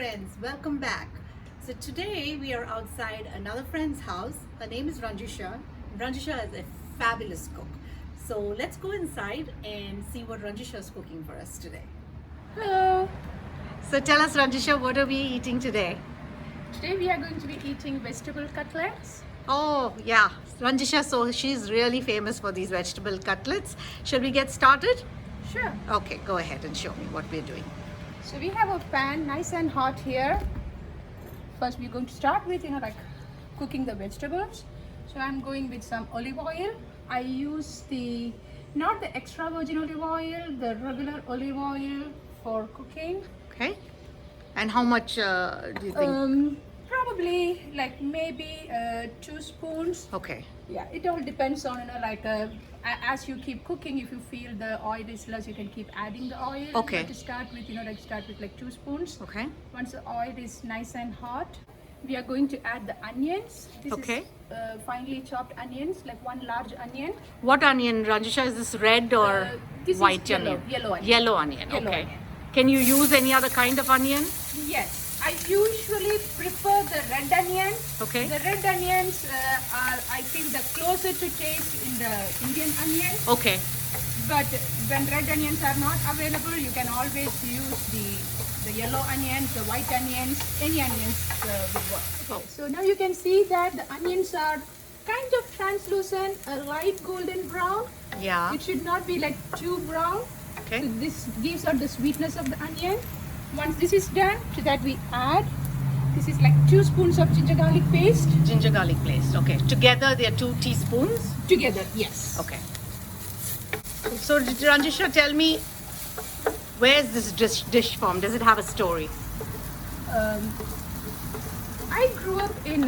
friends, welcome back. So today we are outside another friend's house. Her name is Ranjisha. Ranjisha is a fabulous cook. So let's go inside and see what Ranjisha is cooking for us today. Hello. So tell us, Ranjisha, what are we eating today? Today we are going to be eating vegetable cutlets. Oh yeah, Ranjisha, so she's really famous for these vegetable cutlets. Shall we get started? Sure. Okay, go ahead and show me what we're doing. So we have a pan nice and hot here. First we're going to start with cooking the vegetables. So I'm going with some olive oil. I use not the extra virgin olive oil, the regular olive oil for cooking. Okay. And how much do you think? Probably maybe 2 spoons. Okay. Yeah, it all depends on as you keep cooking, if you feel the oil is less, you can keep adding the oil. Okay. But to start with, start with 2 spoons. Okay. Once the oil is nice and hot, we are going to add the onions. This Okay. is finely chopped onions, like 1 large onion. What onion, Ranjisha? Is this red or This white is yellow, onion? yellow onion. Yellow onion. Yellow Okay. onion. Can you use any other kind of onion? Yes. I usually prefer the red onion. Okay. The red onions are, I feel, the closer to taste in the Indian onion. Okay. But when red onions are not available, you can always use the yellow onions, the white onions, any onions will work. Okay. So now you can see that the onions are kind of translucent, a light golden brown. Yeah. It should not be too brown. Okay. So this gives out the sweetness of the onion. Once this is done, to that we add, this is 2 spoons of ginger garlic paste. Ginger garlic paste. Okay. Together they are 2 teaspoons. Together, yes. Okay. So Ranjisha, tell me, where is this dish from? Does it have a story? I grew up in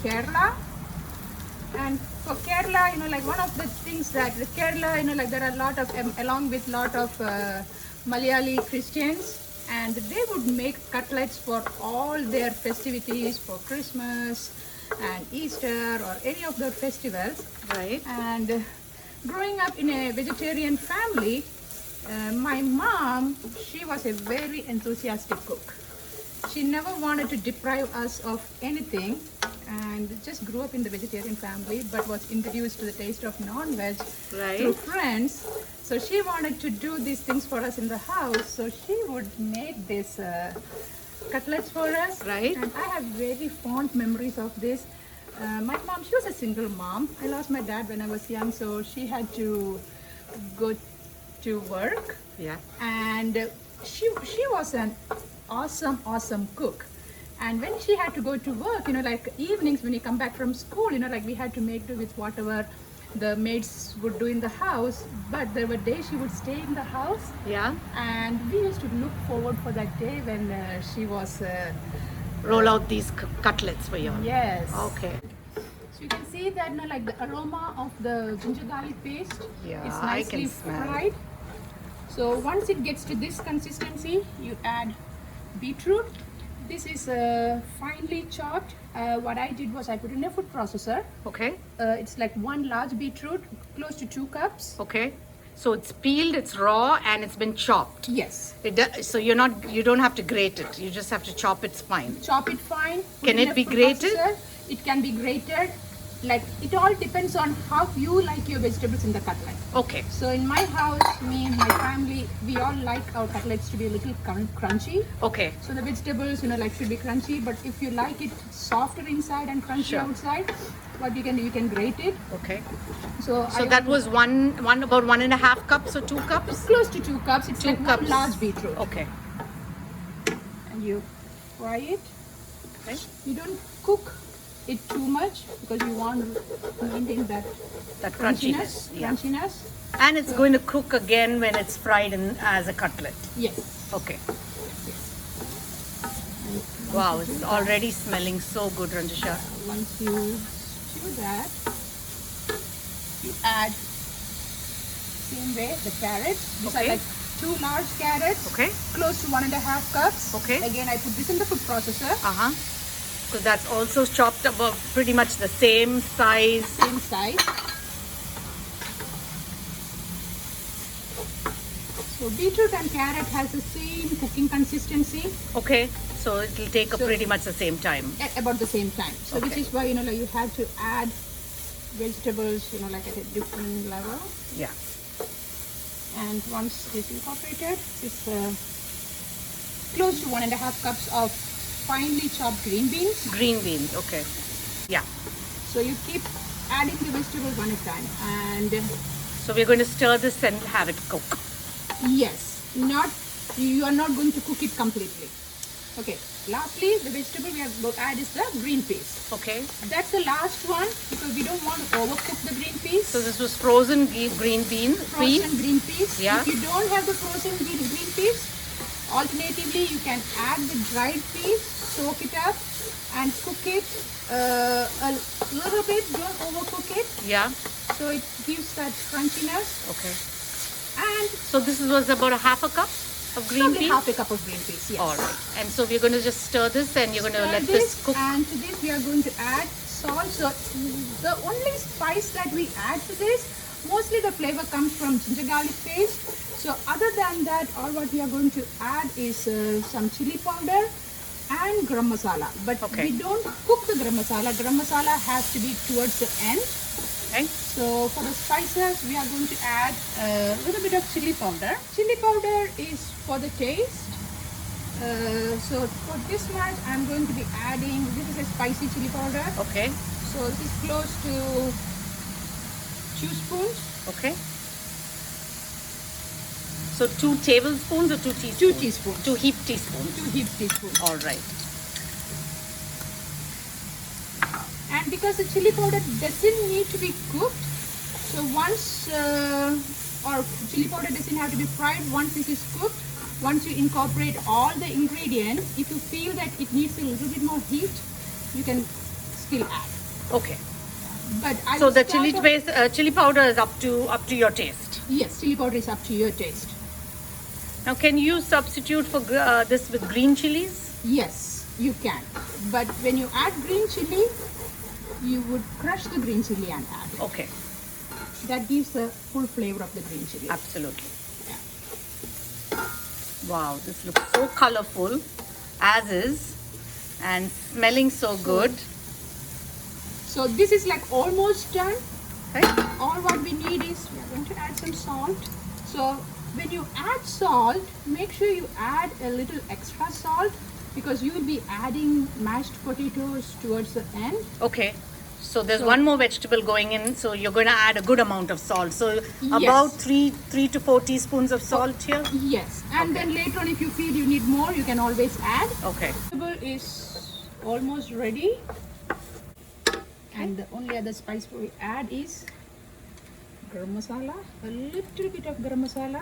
Kerala, and for Kerala, one of the things that the Kerala, there are a lot of, along with lot of Malayali Christians, and they would make cutlets for all their festivities, for Christmas and Easter or any of their festivals. Right. And growing up in a vegetarian family, my mom, she was a very enthusiastic cook. She never wanted to deprive us of anything, and just grew up in the vegetarian family, but was introduced to the taste of non-veg through friends. So she wanted to do these things for us in the house. So she would make this cutlets for us. Right. And I have very fond memories of this. My mom, she was a single mom. I lost my dad when I was young, so she had to go to work. Yeah. And she was an awesome cook. And when she had to go to work, evenings when you come back from school, we had to make do with whatever the maids would do in the house. But there were days she would stay in the house. Yeah. And we used to look forward for that day when she was Roll out these cutlets for you. yes. Okay. So you can see that the aroma of the ginger garlic paste Yeah, is I nicely can smell it. fried. So once it gets to this consistency, you add beetroot. This is finely chopped. What I did was I put in a food processor. Okay. It's 1 large beetroot, close to 2 cups. Okay. So it's peeled, it's raw, and it's been chopped. Yes. So you don't have to grate it. You just have to chop it fine. Chop it fine. put Can in it a be food grated? processor. It can be grated. It all depends on how you like your vegetables in the cutlet. Okay. So in my house, me and my family, we all like our cutlets to be a little crunchy. Okay. So the vegetables, should be crunchy. But if you like it softer inside and crunchy Sure. outside, what you can do, you can grate it. Okay. So That was about 1.5 cups or 2 cups? close to 2 cups. It's 2 like cups. 1 large beetroot. Okay. And you fry it. Okay. You don't cook it too much because you want to maintain that Crunchiness. Yeah. Crunchiness. And it's going to cook again when it's fried as a cutlet. Yes. Okay. Wow, it's already smelling so good, Ranjisha. Once you do that, you add same way the carrots. These Okay. are 2 large carrots. Okay. Close to 1.5 cups. Okay. Again, I put this in the food processor. Uh-huh. So that's also chopped about pretty much the same size. Same size. So beetroot and carrot has the same cooking consistency. Okay. So it'll take pretty much the same time. At about the same time. So which Okay. is why, like you have to add vegetables, like at a different level. Yeah. And once it's incorporated, it's close to 1.5 cups of finely chopped green beans. Green beans. Okay. Yeah. So you keep adding the vegetables one at a time. And So we're going to stir this and have it cook. yes, you are not going to cook it completely. Okay. Lastly, the vegetable we are going to add is the green peas. Okay. That's the last one because we don't want to overcook the green peas. So this was frozen green bean. Frozen green peas. Yeah. If you don't have the frozen green peas, alternatively you can add the dried peas, soak it up and cook it a little bit. Don't overcook it. Yeah. So it gives that crunchiness. Okay. And So this was about a half a cup of green probably peas. half a cup of green peas. Yes. All right. And so we're going to just stir this and you're going to Stir let this cook. And to this we are going to add salt. So the only spice that we add to this, mostly the flavor comes from ginger garlic paste. So other than that, all what we are going to add is some chili powder and garam masala. But Okay. we don't cook the garam masala. Garam masala has to be towards the end. Okay. So for the spices, we are going to add a little bit of chili powder. Chili powder is for the taste. So for this much, I'm going to be adding, this is a spicy chili powder. Okay. So this is close to 2 spoons. Okay. So 2 tablespoons or 2 teaspoons? 2 teaspoons. 2 heaped teaspoons. 2 heaped teaspoons. All right. And because the chili powder doesn't need to be cooked, so once, or chili powder doesn't have to be fried once this is cooked, once you incorporate all the ingredients, if you feel that it needs a little bit more heat, you can still add. Okay. But I So will the start off- chili powder is up to your taste. Yes, chili powder is up to your taste. Now, can you substitute for this with green chilies? Yes, you can. But when you add green chili, you would crush the green chili and add it. Okay. That gives the full flavor of the green chili. Absolutely. Yeah. Wow, this looks so colorful, as is, and smelling so good. So this is like almost done. Okay. All what we need is we are going to add some salt. So when you add salt, make sure you add a little extra salt because you will be adding mashed potatoes towards the end. Okay. So there's So- one more vegetable going in, so you're going to add a good amount of salt. So Yes. about three to 4 teaspoons of salt here. Yes, and Okay. then later on if you feel you need more, you can always add. Okay. Vegetable is almost ready. And the only other spice we add is garam masala, a little bit of garam masala.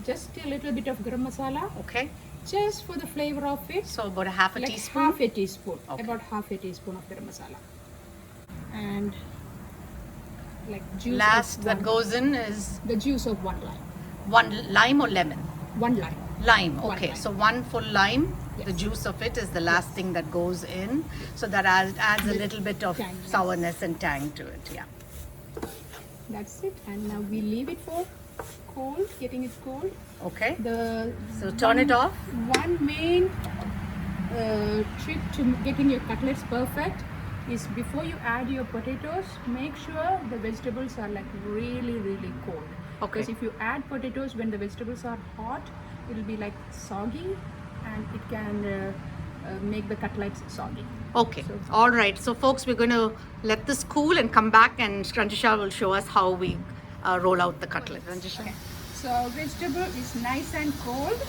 Just a little bit of garam masala, Okay. just for the flavor of it. So about a half a Like teaspoon. half a teaspoon, Okay. about half a teaspoon of garam masala. And like juice Last of that one- goes in is the juice of 1 lime. 1 lime or lemon? 1 lime. Lime. One Okay. lime. So 1 full lime. The Yes. juice of it is the last thing that goes in. So that adds a little bit of Tanginess. sourness and tang to it. Yeah. That's it. And now we leave it for cold, getting it cold. Okay. The So turn it off. One main trick to getting your cutlets perfect is before you add your potatoes, make sure the vegetables are like really, really cold. Okay. Because if you add potatoes when the vegetables are hot, it will be like soggy and it can make the cutlets soggy. Okay. So- All right. So folks, we're going to let this cool and come back, and Ranjisha will show us how we roll out the cutlet. Ranjisha. Okay. So vegetable is nice and cold.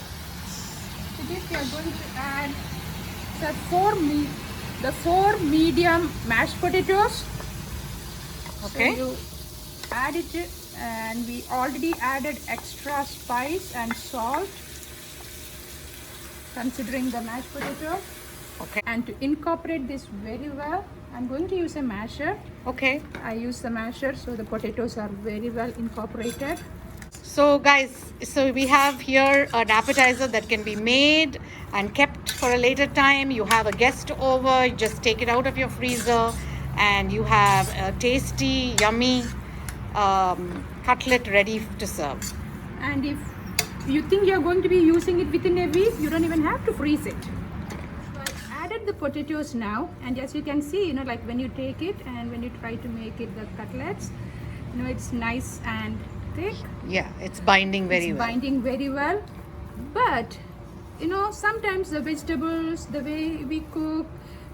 To this we are going to add the four medium mashed potatoes. Okay. So you add it, and we already added extra spice and salt, considering the mashed potato. Okay. And to incorporate this very well, I'm going to use a masher. Okay. I use the masher so the potatoes are very well incorporated. So guys, so we have here an appetizer that can be made and kept for a later time. You have a guest over, you just take it out of your freezer and you have a tasty, yummy cutlet ready to serve. And if you think you're going to be using it within a week, you don't even have to freeze it. So I added the potatoes now, and as you can see, you know, like when you take it and when you try to make it the cutlets, you know, it's nice and thick. Yeah, it's binding very well. Binding very well. But you know, sometimes the vegetables, the way we cook,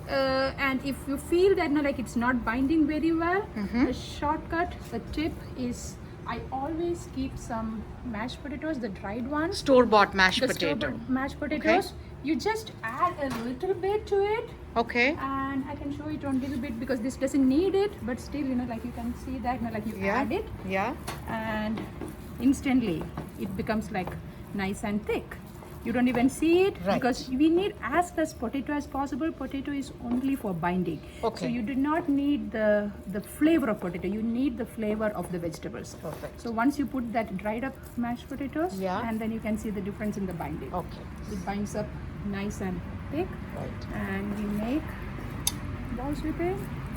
and if you feel that no, like it's not binding very well, a shortcut, a tip is I always keep some mashed potatoes, the dried ones. Store-bought mashed The potato. store-bought mashed potatoes. You just add a little bit to it. Okay. And I can show it on a little bit because this doesn't need it, but still, you know, like you can see that, you know, like you add it, Yeah. and instantly it becomes like nice and thick. You don't even see it because we need as less potato as possible. Potato is only for binding. Okay. So you do not need the flavor of potato. You need the flavor of the vegetables. Perfect. So once you put that dried up mashed potatoes, and then you can see the difference in the binding. Okay. It binds up nice and thick. Right. And we make balls with it.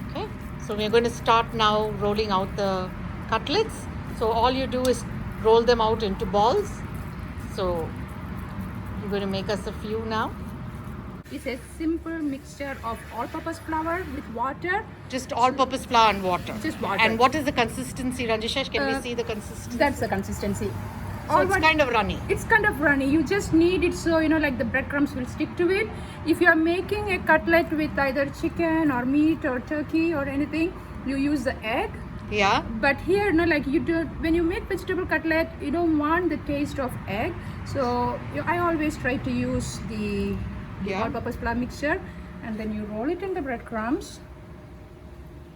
Okay. So we're going to start now rolling out the cutlets. So all you do is roll them out into balls. So you're going to make us a few now. It's a simple mixture of all-purpose flour with water. Just all-purpose flour and water. Just water. And what is the consistency, Ranjisha? Can we see the consistency? That's the consistency. So it's kind of runny. It's kind of runny. You just need it so, you know, like the breadcrumbs will stick to it. If you are making a cutlet with either chicken or meat or turkey or anything, you use the egg. Yeah. But here, you know, like you do, when you make vegetable cutlet, you don't want the taste of egg. So I always try to use the all-purpose flour mixture, and then you roll it in the breadcrumbs.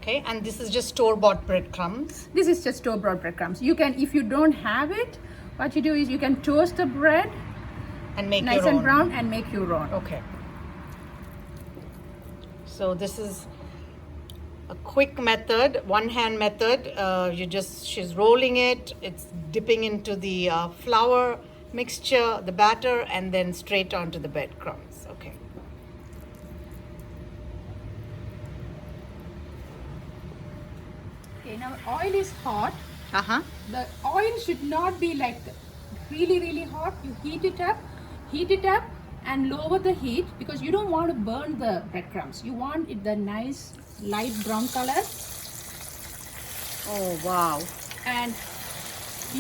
Okay, and this is just store-bought breadcrumbs. This is just store-bought breadcrumbs. You can, if you don't have it, what you do is you can toast the bread and make nice your own. and brown and make your own. Okay. So this is a quick method, one-hand method. She's rolling it. It's dipping into the flour mixture, the batter, and then straight onto the breadcrumbs. Okay. Okay, now oil is hot. Uh-huh. The oil should not be like really, really hot. You heat it up and lower the heat because you don't want to burn the breadcrumbs. You want it the nice light brown color. Oh, wow. And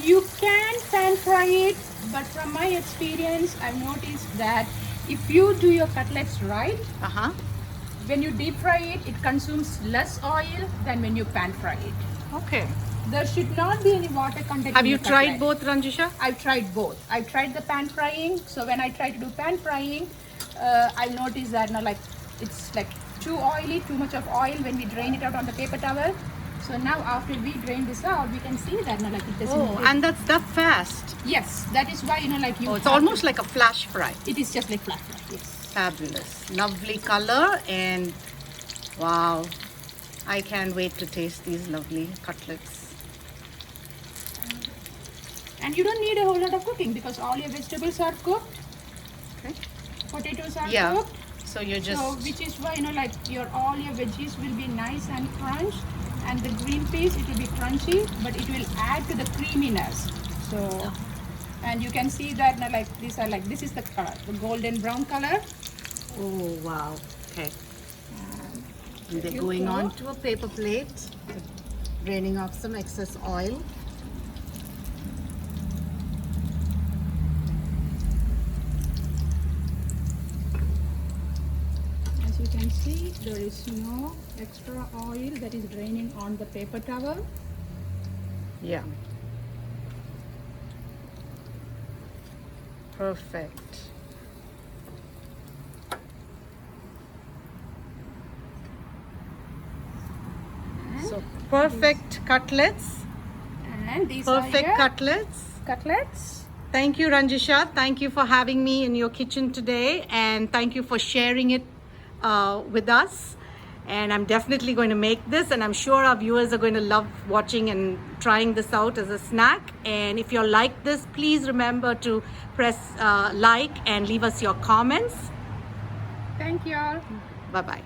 you can pan fry it, but from my experience, I've noticed that if you do your cutlets right, Uh-huh. when you deep fry it, it consumes less oil than when you pan fry it. Okay. There should not be any water content. Have in you the tried cutlet. both, Ranjisha? I've tried both. I've tried the pan frying. So when I try to do pan frying, I've noticed that like it's like too oily, too much of oil when we drain it out on the paper towel. So now after we drain this out, we can see that like it doesn't. Oh, and that's that fast. Yes, that is why like you. Oh, it's almost like a flash fry. It is just like flat fry. Yes. Fabulous. Lovely color, and wow. I can't wait to taste these lovely cutlets. And you don't need a whole lot of cooking because all your vegetables are cooked. Okay. Potatoes are Yeah. cooked. So you're just... So which is why like all your veggies will be nice and crunched, and the green peas it will be crunchy, but it will add to the creaminess. So and you can see that like these are like this is the color, the golden brown color. Oh, wow. Okay. And they're you going go. on to a paper plate, draining off some excess oil. As you can see, there is no extra oil that is draining on the paper towel. Yeah. Perfect. So perfect cutlets. And these Perfect are your cutlets. cutlets. Thank you, Ranjisha. Thank you for having me in your kitchen today, and thank you for sharing it with us. And I'm definitely going to make this, and I'm sure our viewers are going to love watching and trying this out as a snack. And if you like this, please remember to press like and leave us your comments. Thank you all. Bye-bye.